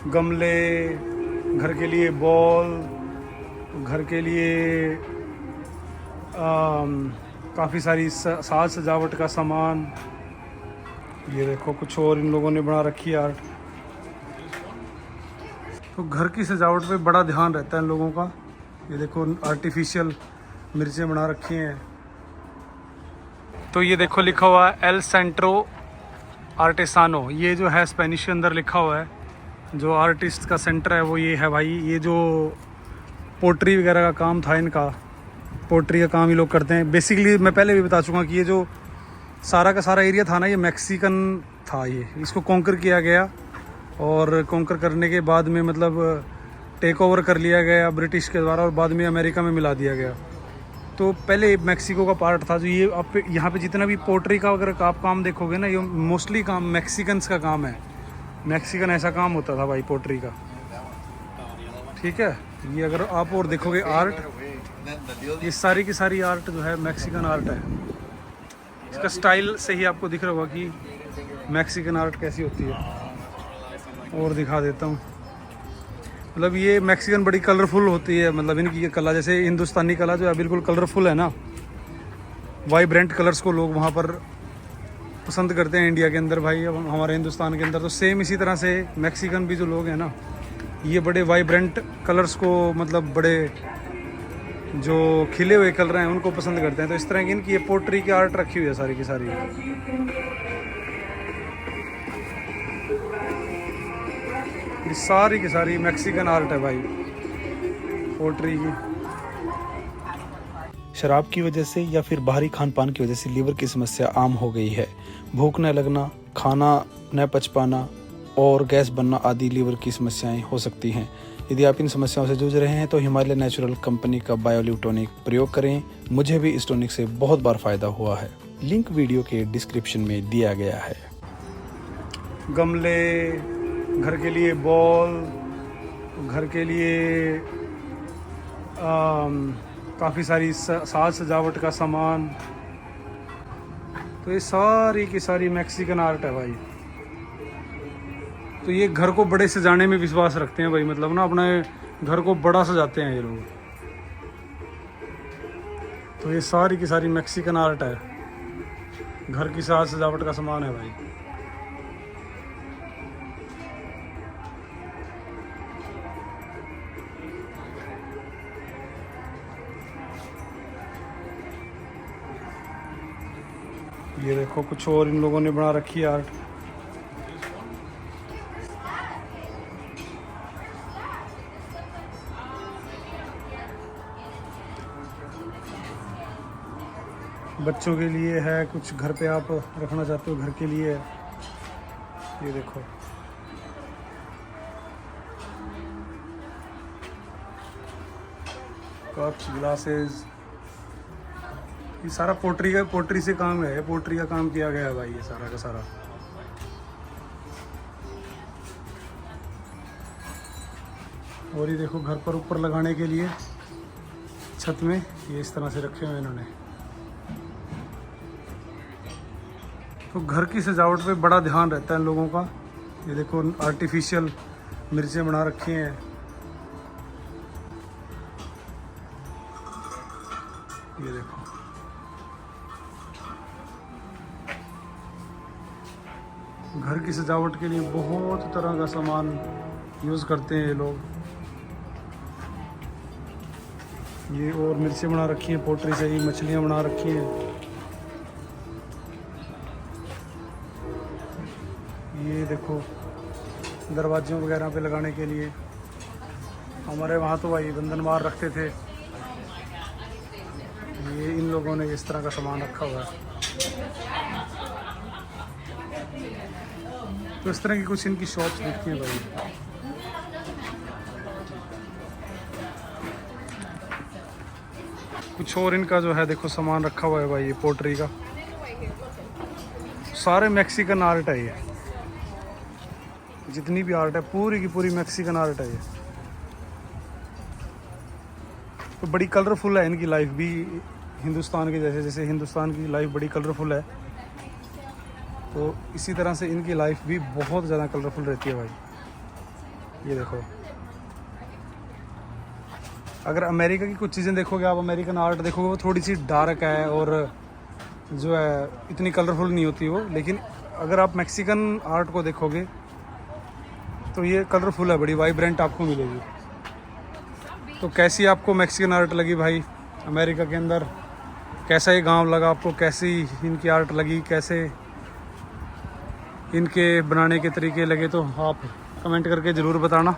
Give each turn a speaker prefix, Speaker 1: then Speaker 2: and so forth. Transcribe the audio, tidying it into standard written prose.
Speaker 1: गमले, घर के लिए बॉल, घर के लिए काफ़ी सारी साज सजावट का सामान। ये देखो कुछ और इन लोगों ने बना रखी है आर्ट। तो घर की सजावट पे बड़ा ध्यान रहता है इन लोगों का। ये देखो आर्टिफिशियल मिर्चें बना रखी हैं। तो ये देखो लिखा हुआ है एल सेंट्रो आर्टिसानो। ये जो है स्पेनिश के अंदर लिखा हुआ है। जो आर्टिस्ट का सेंटर है वो ये है भाई। ये जो पोट्री वगैरह का काम था इनका, पोट्री का काम ये लोग करते हैं। बेसिकली मैं पहले भी बता चुका कि ये जो सारा का सारा एरिया था ना, ये मैक्सिकन था। ये इसको कॉन्कर किया गया और कॉन्कर करने के बाद में मतलब टेक ओवर कर लिया गया ब्रिटिश के द्वारा और बाद में अमेरिका में मिला दिया गया। तो पहले मैक्सिको का पार्ट था। जो ये अब यहाँ पे जितना भी पोट्री का अगर आप काम देखोगे ना, ये मोस्टली काम मैक्सिकन्स का काम है। मैक्सिकन ऐसा काम होता था भाई पोट्री का, ठीक है। ये अगर आप और देखोगे आर्ट, ये सारी की सारी आर्ट जो है मैक्सिकन आर्ट है। इसका स्टाइल से ही आपको दिख रहा होगा कि मैक्सिकन आर्ट कैसी होती है। और दिखा देता हूँ, मतलब ये मैक्सिकन बड़ी कलरफुल होती है। मतलब इनकी ये कला, जैसे हिंदुस्तानी कला जो है बिल्कुल कलरफुल है ना, वाइब्रेंट कलर्स को लोग वहाँ पर पसंद करते हैं इंडिया के अंदर भाई, अब हमारे हिंदुस्तान के अंदर। तो सेम इसी तरह से मैक्सिकन भी जो लोग हैं ना, ये बड़े वाइब्रेंट कलर्स को, मतलब बड़े जो खिले हुए कलर हैं उनको पसंद करते हैं। तो इस तरह की इनकी ये पोट्री की आर्ट रखी हुई है सारी की सारी। ये सारी की सारी मैक्सिकन आर्ट है भाई पोट्री की।
Speaker 2: शराब की वजह से या फिर बाहरी खान पान की वजह से लीवर की समस्या आम हो गई है। भूख न लगना, खाना न पच पाना और गैस बनना आदि लीवर की समस्याएं हो सकती हैं। यदि आप इन समस्याओं से जूझ रहे हैं तो हिमालय नेचुरल कंपनी का बायोलिव टॉनिक प्रयोग करें। मुझे भी इस टॉनिक से बहुत बार फ़ायदा हुआ है। लिंक वीडियो के डिस्क्रिप्शन में दिया गया है।
Speaker 1: गमले, घर के लिए बॉल, घर के लिए काफ़ी सारी साज सजावट का सामान। तो ये सारी की सारी मैक्सिकन आर्ट है भाई। तो ये घर को बड़े सजाने में विश्वास रखते हैं भाई, मतलब ना अपने घर को बड़ा सजाते हैं ये लोग। तो ये सारी की सारी मैक्सिकन आर्ट है, घर की साज सजावट का सामान है भाई। ये देखो कुछ और इन लोगों ने बना रखी है आर्ट। बच्चों के लिए है, कुछ घर पे आप रखना चाहते हो घर के लिए है। ये देखो कप्स, ग्लासेस, ये सारा पोट्री से काम है। पोट्री का काम किया गया है भाई ये सारा का सारा। और ये देखो घर पर ऊपर लगाने के लिए छत में ये इस तरह से रखे हुए हैं इन्होंने। तो घर की सजावट पे बड़ा ध्यान रहता है इन लोगों का। ये देखो आर्टिफिशियल मिर्चें बना रखी हैं। ये देखो घर की सजावट के लिए बहुत तरह का सामान यूज़ करते हैं ये लोग। ये और मिर्चें बना रखी हैं पोट्री से, ये मछलियाँ बना रखी हैं। ये देखो दरवाज़ों वगैरह पे लगाने के लिए। हमारे वहाँ तो भाई बंधनवार रखते थे। ये इन लोगों ने इस तरह का सामान रखा हुआ है। तो इस तरह की कुछ इनकी शॉप्स दिखती हैं भाई। कुछ और इनका जो है देखो सामान रखा हुआ है भाई ये पोट्री का। सारे मैक्सिकन आर्ट है ये, जितनी भी आर्ट है पूरी की पूरी मैक्सिकन आर्ट है ये। तो बड़ी कलरफुल है इनकी लाइफ भी हिंदुस्तान के जैसे। जैसे हिंदुस्तान की लाइफ बड़ी कलरफुल है, तो इसी तरह से इनकी लाइफ भी बहुत ज़्यादा कलरफुल रहती है भाई। ये देखो, अगर अमेरिका की कुछ चीज़ें देखोगे आप, अमेरिकन आर्ट देखोगे, वो थोड़ी सी डार्क है और जो है इतनी कलरफुल नहीं होती वो। लेकिन अगर आप मैक्सिकन आर्ट को देखोगे तो ये कलरफुल है, बड़ी वाइब्रेंट आपको मिलेगी। तो कैसी आपको मैक्सिकन आर्ट लगी भाई अमेरिका के अंदर? कैसा ये गांव लगा आपको? कैसी इनकी आर्ट लगी? कैसे इनके बनाने के तरीके लगे? तो आप कमेंट करके ज़रूर बताना।